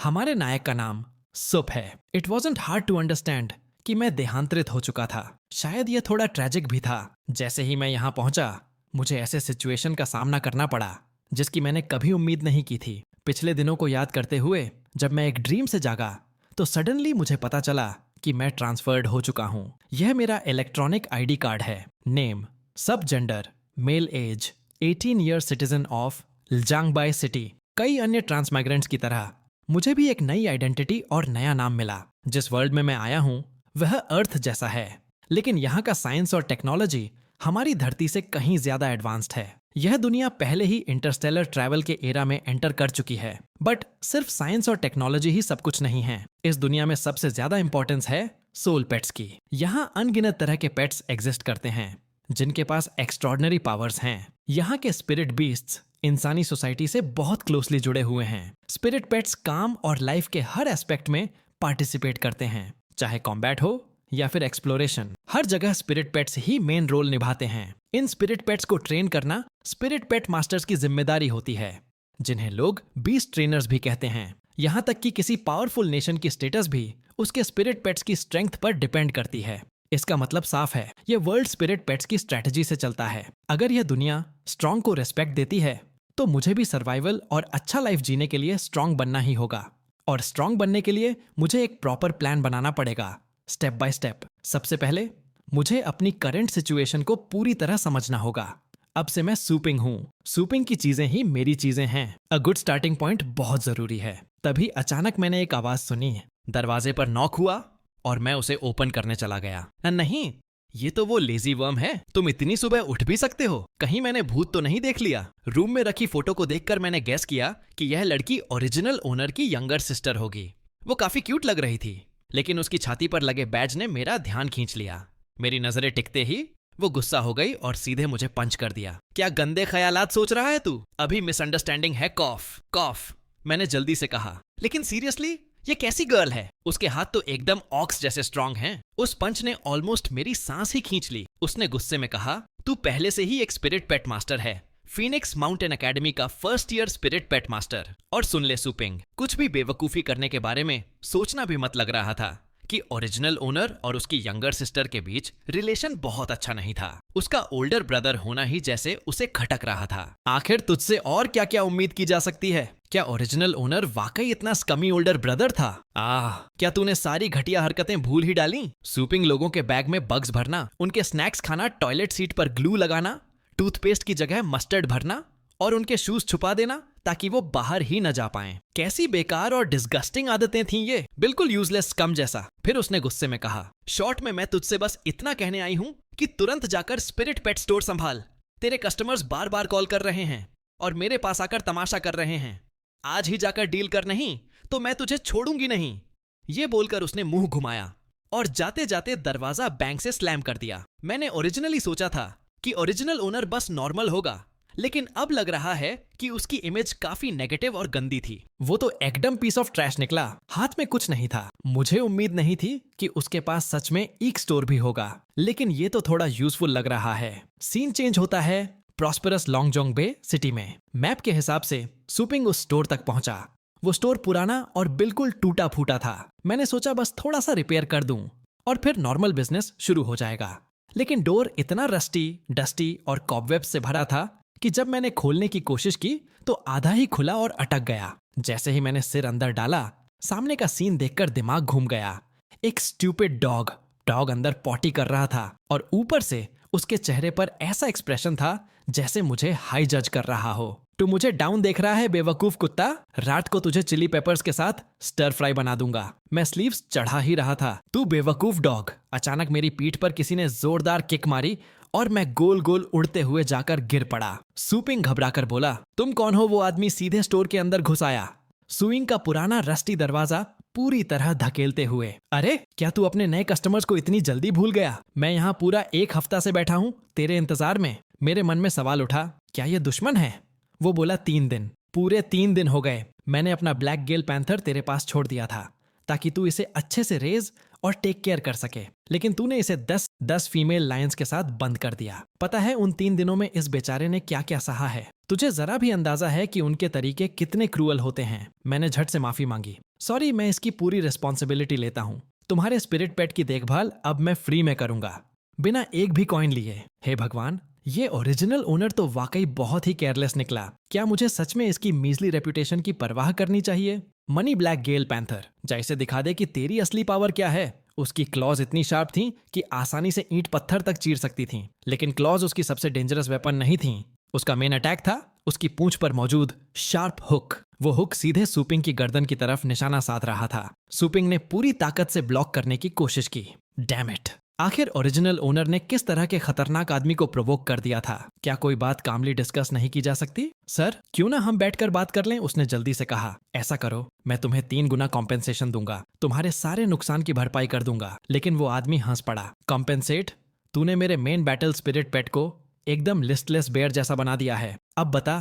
हमारे नायक का नाम सुप है। It wasn't hard to understand कि मैं देहांतरित हो चुका था। शायद यह थोड़ा ट्रेजिक भी था। जैसे ही मैं यहाँ पहुंचा, मुझे ऐसे सिचुएशन का सामना करना पड़ा जिसकी मैंने कभी उम्मीद नहीं की थी। पिछले दिनों को याद करते हुए जब मैं एक ड्रीम से जागा तो सडनली मुझे पता चला कि मैं ट्रांसफर्ड हो चुका हूँ। यह मेरा इलेक्ट्रॉनिक आईडी कार्ड है। नेम, सब gender, male age, 18 year citizen of लजांगबाई सिटी। कई अन्य ट्रांसमाइग्रेंट्स की तरह मुझे भी एक नई आइडेंटिटी और नया नाम मिला। जिस वर्ल्ड में मैं आया हूँ वह अर्थ जैसा है, लेकिन यहाँ का साइंस और टेक्नोलॉजी हमारी धरती से कहीं ज्यादा एडवांस्ड है। यह दुनिया पहले ही इंटरस्टेलर ट्रैवल के एरा में एंटर कर चुकी है। बट सिर्फ साइंस और टेक्नोलॉजी ही सब कुछ नहीं है। इस दुनिया में सबसे ज्यादा इंपॉर्टेंस है सोल पेट्स की। यहाँ अनगिनत तरह के पेट्स एग्जिस्ट करते हैं जिनके पास एक्स्ट्रॉर्डनरी पावर्स हैं। यहाँ के स्पिरिट बीस्ट्स इंसानी सोसाइटी से बहुत क्लोजली जुड़े हुए हैं। स्पिरिट पेट्स काम और लाइफ के हर एस्पेक्ट में पार्टिसिपेट करते हैं, चाहे कॉम्बैट हो या फिर एक्सप्लोरेशन। हर जगह स्पिरिट पेट्स ही मेन रोल निभाते हैं। इन स्पिरिट पेट्स को ट्रेन करना स्पिरिट पेट मास्टर्स की जिम्मेदारी होती है, जिन्हें लोग बीस्ट ट्रेनर्स भी कहते हैं। यहाँ तक कि किसी पावरफुल नेशन की स्टेटस भी उसके स्पिरिट पेट्स की स्ट्रेंथ पर डिपेंड करती है। इसका मतलब साफ है, यह वर्ल्ड स्पिरिट पेट्स की स्ट्रेटजी से चलता है। अगर यह दुनिया स्ट्रॉन्ग को रिस्पेक्ट देती है तो मुझे भी सर्वाइवल और अच्छा लाइफ जीने के लिए स्ट्रॉन्ग बनना ही होगा। और स्ट्रॉन्ग बनने के लिए मुझे एक प्रॉपर प्लान बनाना पड़ेगा, स्टेप बाय स्टेप। सबसे पहले मुझे अपनी करंट सिचुएशन को पूरी तरह समझना होगा। अब से मैं सूपिंग हूँ। सूपिंग की चीजें ही मेरी चीजें हैं। अ गुड स्टार्टिंग पॉइंट बहुत जरूरी है। तभी अचानक मैंने एक आवाज सुनी। दरवाजे पर नॉक हुआ और मैं उसे ओपन करने चला गया। नहीं, ये तो वो लेजी वर्म है। तुम इतनी सुबह उठ भी सकते हो? कहीं मैंने भूत तो नहीं देख लिया? रूम में रखी फोटो को देखकर मैंने गेस किया कि यह लड़की ओरिजिनल ओनर की यंगर सिस्टर होगी। वो काफी क्यूट लग रही थी, लेकिन उसकी छाती पर लगे बैज ने मेरा ध्यान खींच लिया। मेरी नजरें टिकते ही वो गुस्सा हो गई और सीधे मुझे पंच कर दिया। क्या गंदे ख्यालात सोच रहा है तू? अभी मिसअंडरस्टैंडिंग है। कॉफ कॉफ, मैंने जल्दी से कहा। लेकिन सीरियसली, ये कैसी गर्ल है? उसके हाथ तो एकदम ऑक्स जैसे स्ट्रांग हैं। उस पंच ने ऑलमोस्ट मेरी सांस ही खींच ली। उसने गुस्से में कहा, तू पहले से ही एक स्पिरिट पेट मास्टर है, फीनिक्स माउंटेन एकेडमी का फर्स्ट ईयर स्पिरिट पेट मास्टर। और सुन ले सूपिंग, कुछ भी बेवकूफी करने के बारे में सोचना भी मत लग रहा था कि ओरिजिनल ओनर और उसकी यंगर सिस्टर के बीच रिलेशन बहुत अच्छा नहीं था। उसका ओल्डर ब्रदर होना ही जैसे उसे खटक रहा था। आखिर तुझसे और क्या क्या उम्मीद की जा सकती है? क्या ओरिजिनल ओनर वाकई इतना स्कमी ओल्डर ब्रदर था? क्या तूने सारी घटिया हरकतें भूल ही डाली? सूपिंग लोगों के बैग में बग्स भरना, उनके स्नैक्स खाना, टॉयलेट सीट पर ग्लू लगाना, टूथपेस्ट की जगह मस्टर्ड भरना और उनके शूज छुपा देना ताकि वो बाहर ही न जा पाएं। कैसी बेकार और डिस्गस्टिंग आदतें थीं ये, बिल्कुल यूजलेस स्कम जैसा। फिर उसने गुस्से में कहा, शॉर्ट में मैं तुझसे बस इतना कहने आई हूं कि तुरंत जाकर स्पिरिट पेट स्टोर संभाल। तेरे कस्टमर्स बार बार कॉल कर रहे हैं और मेरे पास आकर तमाशा कर रहे हैं। आज ही जाकर डील कर, नहीं तो मैं तुझे छोड़ूंगी नहीं। ये बोलकर उसने मुंह घुमाया और जाते जाते दरवाजा बैंक से स्लैम कर दिया। मैंने ओरिजिनली सोचा था कि ओरिजिनल ओनर बस नॉर्मल होगा, लेकिन अब लग रहा है कि उसकी इमेज काफी नेगेटिव और गंदी थी। वो तो एकदम पीस ऑफ ट्रैश निकला। हाथ में कुछ नहीं था। मुझे उम्मीद नहीं थी कि उसके पास सच में एक स्टोर भी होगा, लेकिन ये तो थोड़ा यूजफुल लग रहा है। सीन चेंज होता है प्रॉस्पेरस लॉन्गजोंग बे सिटी में। मैप के हिसाब से सूपिंग उस स्टोर तक पहुंचा। वो स्टोर पुराना और बिल्कुल टूटा फूटा था। मैंने सोचा बस थोड़ा सा रिपेयर कर दूं और फिर नॉर्मल बिजनेस शुरू हो जाएगा। लेकिन डोर इतना रस्टी, डस्टी और कॉबवेब्स से भरा था कि जब मैंने खोलने की कोशिश की तो आधा ही खुला और अटक गया। जैसे ही मैंने सिर अंदर डाला, सामने का सीन देखकर दिमाग घूम गया। एक स्टूपिड डॉग अंदर पॉटी कर रहा था और ऊपर से उसके चेहरे पर ऐसा एक्सप्रेशन था जैसे मुझे हाई जज कर रहा हो। तू मुझे डाउन देख रहा है बेवकूफ कुत्ता? रात को तुझे चिली पेपर्स के साथ स्टर फ्राई बना दूंगा। मैं स्लीव्स चढ़ा ही रहा था। तू बेवकूफ डॉग। अचानक मेरी पीठ पर किसी ने जोरदार किक मारी और मैं गोल गोल उड़ते हुए जाकर गिर पड़ा। सूपिंग घबराकर बोला, तुम कौन हो? वो आदमी सीधे स्टोर के अंदर घुस आया, सुइंग का पुराना रस्टी दरवाजा पूरी तरह धकेलते हुए। अरे, क्या तू अपने नए कस्टमर्स को इतनी जल्दी भूल गया? मैं यहाँ पूरा 1 हफ्ता से बैठा हूँ तेरे इंतजार में। मेरे मन में सवाल उठा, क्या ये दुश्मन है? वो बोला, 3 दिन, पूरे 3 दिन हो गए। मैंने अपना ब्लैक गेल पैंथर तेरे पास छोड़ दिया था ताकि तू इसे अच्छे से रेज और टेक केयर कर सके, लेकिन तूने इसे 10 फीमेल लायंस के साथ बंद कर दिया। पता है उन 3 दिनों में इस बेचारे ने क्या क्या सहा है? तुझे जरा भी अंदाजा है कि उनके तरीके कितने क्रूअल होते हैं? मैंने झट से माफी मांगी। सॉरी, मैं इसकी पूरी रिस्पॉन्सिबिलिटी लेता हूँ। तुम्हारे स्पिरिट पेट की देखभाल अब मैं फ्री में करूंगा, बिना एक भी कॉइन लिए। हे भगवान, ये ओरिजिनल ओनर तो वाकई बहुत ही केयरलेस निकला। क्या मुझे सच में इसकी मीजली रेपुटेशन की परवाह करनी चाहिए? मनी ब्लैक गेल पैंथर, जैसे दिखा दे कि तेरी असली पावर क्या है। उसकी क्लॉज इतनी शार्प थी कि आसानी से ईंट पत्थर तक चीर सकती थी, लेकिन क्लॉज उसकी सबसे डेंजरस वेपन नहीं थी। उसका मेन अटैक था उसकी पूंछ पर मौजूद शार्प हुक। वो हुक सीधे सूपिंग की गर्दन की तरफ निशाना साध रहा था। सूपिंग ने पूरी ताकत से ब्लॉक करने की कोशिश की। Damn it! आखिर ओरिजिनल ओनर ने किस तरह के खतरनाक आदमी को प्रोवोक कर दिया था? क्या कोई बात कामली डिस्कस नहीं की जा सकती? सर, क्यों ना हम बैठकर बात कर लें, उसने जल्दी से कहा। ऐसा करो, मैं तुम्हें 3 गुना कॉम्पेंसेशन दूंगा, तुम्हारे सारे नुकसान की भरपाई कर दूंगा। लेकिन वो आदमी हंस पड़ा। कॉम्पेंसेट? तूने मेरे मेन बैटल स्पिरिट पेट को एकदम लिस्टलेस बेयर जैसा बना दिया है। अब बता,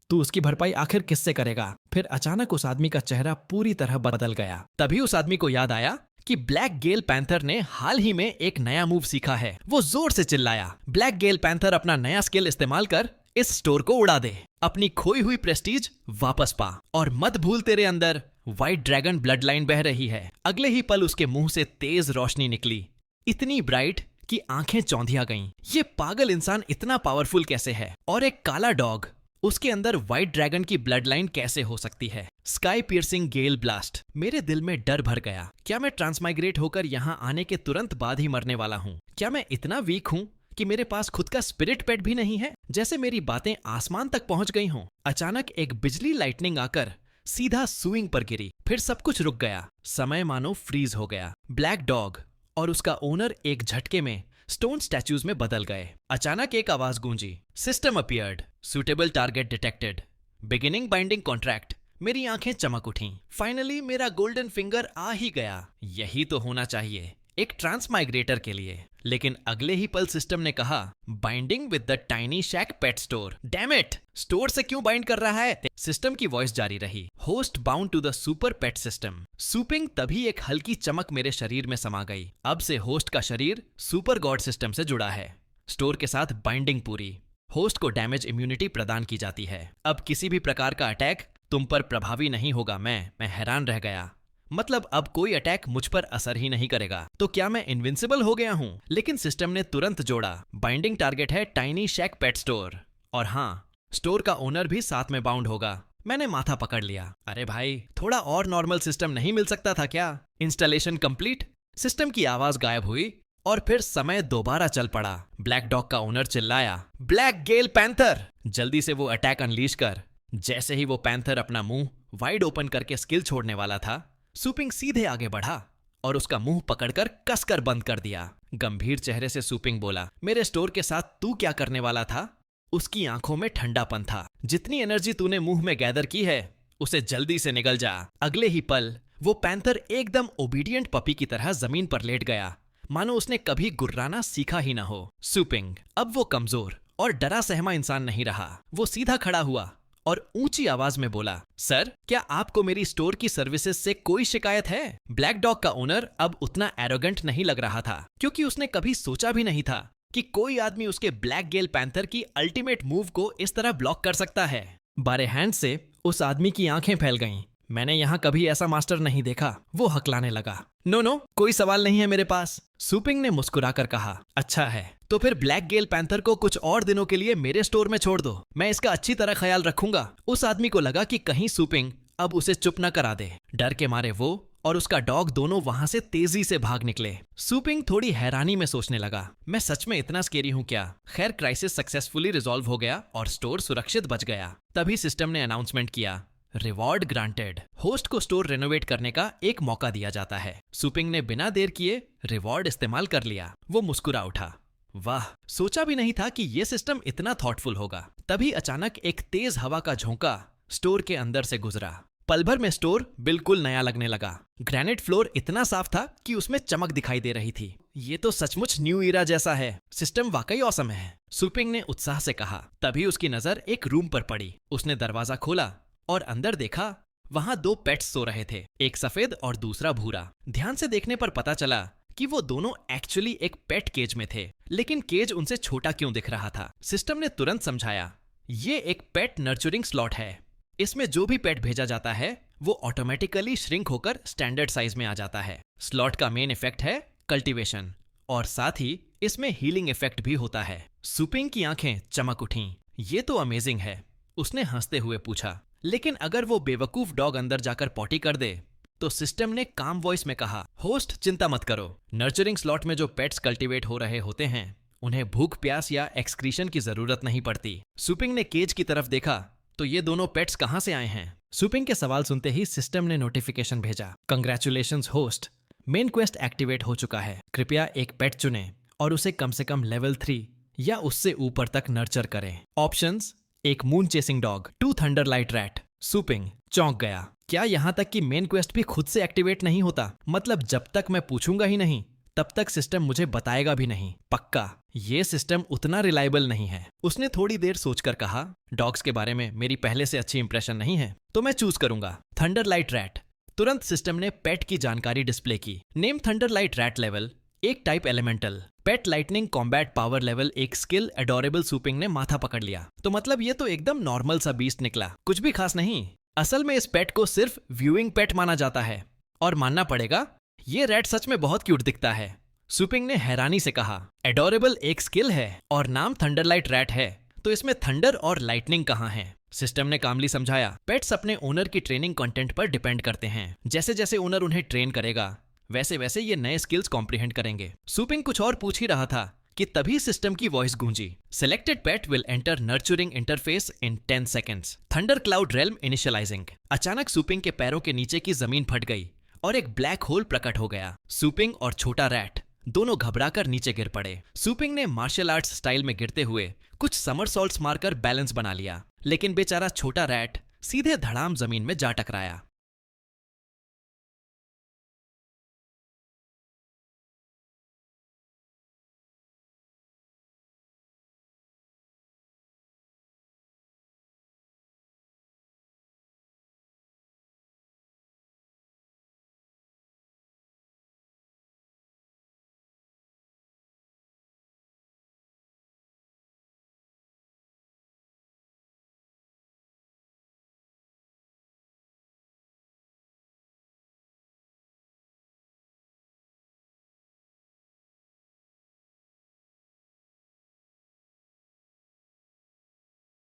तू उसकी भरपाई आखिर किससे करेगा? फिर अचानक उस आदमी का चेहरा पूरी तरह बदल गया। तभी उस आदमी को याद आया कि ब्लैक गेल पैंथर ने हाल ही में एक नया मूव सीखा है। वो जोर से चिल्लाया, ब्लैक गेल पैंथर अपना नया स्किल इस्तेमाल कर इस स्टोर को उड़ा दे, अपनी खोई हुई प्रेस्टीज वापस पा, और मत भूल तेरे अंदर व्हाइट ड्रैगन ब्लड लाइन बह रही है। अगले ही पल उसके मुंह से तेज रोशनी निकली, इतनी ब्राइट कि आंखें चौंधिया गईं। ये पागल इंसान इतना पावरफुल कैसे है? और एक काला डॉग, उसके अंदर व्हाइट ड्रैगन की ब्लड लाइन कैसे हो सकती है? स्काई पियर्सिंग गेल ब्लास्ट। मेरे दिल में डर भर गया। क्या मैं ट्रांसमाइग्रेट होकर यहाँ आने के तुरंत बाद ही मरने वाला हूँ? क्या मैं इतना वीक हूँ कि मेरे पास खुद का स्पिरिट पेट भी नहीं है? जैसे मेरी बातें आसमान तक पहुंच गई हों। अचानक एक बिजली लाइटनिंग आकर सीधा सुइंग पर गिरी। फिर सब कुछ रुक गया। समय मानो फ्रीज हो गया। ब्लैक डॉग और उसका ओनर एक झटके में स्टोन स्टैच्यूज में बदल गए। अचानक एक आवाज गूंजी, system appeared, suitable target detected, beginning binding contract. मेरी आंखें चमक उठीं। फाइनली मेरा गोल्डन फिंगर आ ही गया। यही तो होना चाहिए एक ट्रांसमाइग्रेटर के लिए। लेकिन अगले ही पल सिस्टम ने कहा, binding with the tiny shack pet store. Damn it! Store से क्यों बाइंड कर रहा है? सिस्टम की वॉइस जारी रही, host bound to the super pet system. सूपिंग तभी एक हल्की चमक मेरे शरीर में समा गई। अब से होस्ट का शरीर सुपर गॉड सिस्टम से जुड़ा है। स्टोर के साथ बाइंडिंग पूरी। होस्ट को डैमेज इम्यूनिटी प्रदान की जाती है। अब किसी भी प्रकार का अटैक तुम पर प्रभावी नहीं होगा। मैं हैरान रह गया। मतलब अब कोई अटैक मुझ पर असर ही नहीं करेगा। तो क्या मैं इनविंसिबल हो गया हूँ? लेकिन सिस्टम ने तुरंत जोड़ा, बाइंडिंग टारगेट है टाइनी शैक पेट स्टोर, और हाँ, स्टोर का ओनर भी साथ में बाउंड होगा। मैंने माथा पकड़ लिया। अरे भाई, थोड़ा और नॉर्मल सिस्टम नहीं मिल सकता था क्या? Installation complete. सिस्टम की आवाज गायब हुई और फिर समय दोबारा चल पड़ा। ब्लैक डॉग का ओनर चिल्लाया, ब्लैक गेल पैंथर, जल्दी से वो अटैक अनलीश कर। जैसे ही वो पैंथर अपना मुंह वाइड ओपन करके स्किल छोड़ने वाला था, सूपिंग सीधे आगे बढ़ा और उसका मुंह पकड़कर कसकर बंद कर दिया। गंभीर चेहरे से सूपिंग बोला, मेरे स्टोर के साथ तू क्या करने वाला था? उसकी आंखों में ठंडापन था। जितनी एनर्जी तूने मुंह में गैदर की है, उसे जल्दी से निगल जा। अगले ही पल वो पैंथर एकदम ओबीडियंट पपी की तरह जमीन पर लेट गया, मानो उसने कभी गुर्राना सीखा ही ना हो। सूपिंग अब वो कमजोर और डरा सहमा इंसान नहीं रहा। वो सीधा खड़ा हुआ और ऊंची आवाज में बोला, सर, क्या आपको मेरी स्टोर की सर्विसेज से कोई शिकायत है? ब्लैक डॉग का ओनर अब उतना एरोगेंट नहीं लग रहा था, क्योंकि उसने कभी सोचा भी नहीं था कि कोई आदमी उसके ब्लैक गेल पैंथर की अल्टीमेट मूव को इस तरह ब्लॉक कर सकता है। बारे हैंड से उस आदमी की आंखें फैल गईं। मैंने यहाँ कभी ऐसा मास्टर नहीं देखा। वो हकलाने लगा, नो, कोई सवाल नहीं है मेरे पास। सूपिंग ने मुस्कुराकर कहा, अच्छा है, तो फिर ब्लैक गेल पैंथर को कुछ और दिनों के लिए मेरे स्टोर में छोड़ दो। मैं इसका अच्छी तरह ख्याल रखूंगा। उस आदमी को लगा कि कहीं सूपिंग अब उसे चुप न करा दे। डर के मारे वो और उसका डॉग दोनों वहां से तेजी से भाग निकले। सूपिंग थोड़ी हैरानी में सोचने लगा, मैं सच में इतना स्केरी हूँ क्या? खैर, क्राइसिस सक्सेसफुली रिजॉल्व हो गया और स्टोर सुरक्षित बच गया। तभी सिस्टम ने अनाउंसमेंट किया, रिवॉर्ड ग्रांटेड। होस्ट को स्टोर रेनोवेट करने का एक मौका दिया जाता है। सूपिंग ने बिना देर किए रिवॉर्ड इस्तेमाल कर लिया। वो मुस्कुरा उठा, वाह, सोचा भी नहीं था कि ये सिस्टम इतना थॉटफुल होगा। तभी अचानक एक तेज हवा का झोंका स्टोर के अंदर से गुजरा। पल भर में स्टोर बिल्कुल नया लगने लगा। ग्रेनाइट फ्लोर इतना साफ था कि उसमें चमक दिखाई दे रही थी। ये तो सचमुच न्यू ईरा जैसा है। सिस्टम वाकई ऑसम है, सूपिंग ने उत्साह से कहा। तभी उसकी नजर एक रूम पर पड़ी। उसने दरवाजा खोला और अंदर देखा। वहां 2 पेट्स सो रहे थे, एक सफेद और दूसरा भूरा। ध्यान से देखने पर पता चला कि वो दोनों एक्चुअली एक पेट केज में थे, लेकिन केज उनसे छोटा क्यों दिख रहा था? सिस्टम ने तुरंत समझाया, ये एक पेट नर्चरिंग स्लॉट है। इसमें जो भी पेट भेजा जाता है वो ऑटोमेटिकली श्रिंक होकर स्टैंडर्ड साइज में आ जाता है। स्लॉट का मेन इफेक्ट है कल्टीवेशन, और साथ ही इसमें हीलिंग इफेक्ट भी होता है। सुपिंग की आंखें चमक उठीं। ये तो अमेजिंग है, उसने हंसते हुए पूछा। लेकिन अगर वो बेवकूफ डॉग अंदर जाकर पॉटी कर दे? तो सिस्टम ने काम वॉइस में कहा, होस्ट चिंता मत करो, नर्चरिंग स्लॉट में जो पेट्स कल्टीवेट हो रहे होते हैं उन्हें भूख प्यास या एक्सक्रीशन की जरूरत नहीं पड़ती। सुपिंग ने केज की तरफ देखा, तो ये दोनों पेट्स कहाँ से आए हैं? सुपिंग के सवाल सुनते ही सिस्टम ने नोटिफिकेशन भेजा, congratulations host, main quest activate हो चुका है। कृपया एक पेट चुनें और उसे कम से कम लेवल 3 या उससे ऊपर तक नर्चर करें। ऑप्शंस, एक मून चेसिंग डॉग, 2 थंडरलाइट रैट। सुपिंग चौंक गया। क्या यहाँ तक कि मेन क्वेस्ट भी खुद से एक्टिवेट नहीं होता? मतलब जब तक मैं पूछूंगा ही नहीं तब तक सिस्टम मुझे बताएगा भी नहीं। पक्का ये सिस्टम उतना रिलायबल नहीं है। उसने थोड़ी देर सोचकर कहा, डॉग्स के बारे में मेरी पहले से अच्छी इंप्रेशन नहीं है, तो मैं चूज करूंगा थंडरलाइट रैट। तुरंत सिस्टम ने पेट की जानकारी डिस्प्ले की। नेम थंडरलाइट रैट लेवल, एक टाइप एलिमेंटल, पेट लाइटनिंग कॉम्बैट पावर लेवल एक स्किल। एडोरेबल। सुपिंग ने माथा पकड़ लिया। तो मतलब ये तो एकदम नॉर्मल सा बीस्ट निकला, कुछ भी खास नहीं। असल में इस पेट को सिर्फ व्यूइंग पेट माना जाता है, और मानना पड़ेगा ये रैट सच में बहुत क्यूट दिखता है। सुपिंग ने हैरानी से कहा, एडोरेबल एक स्किल है और नाम थंडरलाइट रैट है, तो इसमें थंडर और लाइटनिंग कहाँ है? सिस्टम ने कामली समझाया, पेट्स अपने ओनर की ट्रेनिंग कंटेंट पर डिपेंड करते हैं। जैसे जैसे ओनर उन्हें ट्रेन करेगा वैसे वैसे ये नए स्किल्स कॉम्प्रिहेंड करेंगे। सुपिंग कुछ और पूछ ही रहा था कि तभी सिस्टम की voice Gunji, selected pet will enter nurturing interface in 10 seconds. Thunder cloud realm initialising. अचानक सुपिंग के पैरों के नीचे की जमीन फट गई और एक ब्लैक होल प्रकट हो गया। सुपिंग और छोटा रैट दोनों घबराकर नीचे गिर पड़े। सुपिंग ने मार्शल आर्ट्स स्टाइल में गिरते हुए कुछ समरसॉल्ट्स मारकर बैलेंस बना लिया, लेकिन बेचारा छोटा रैट सीधे धड़ाम जमीन में जा टकराया।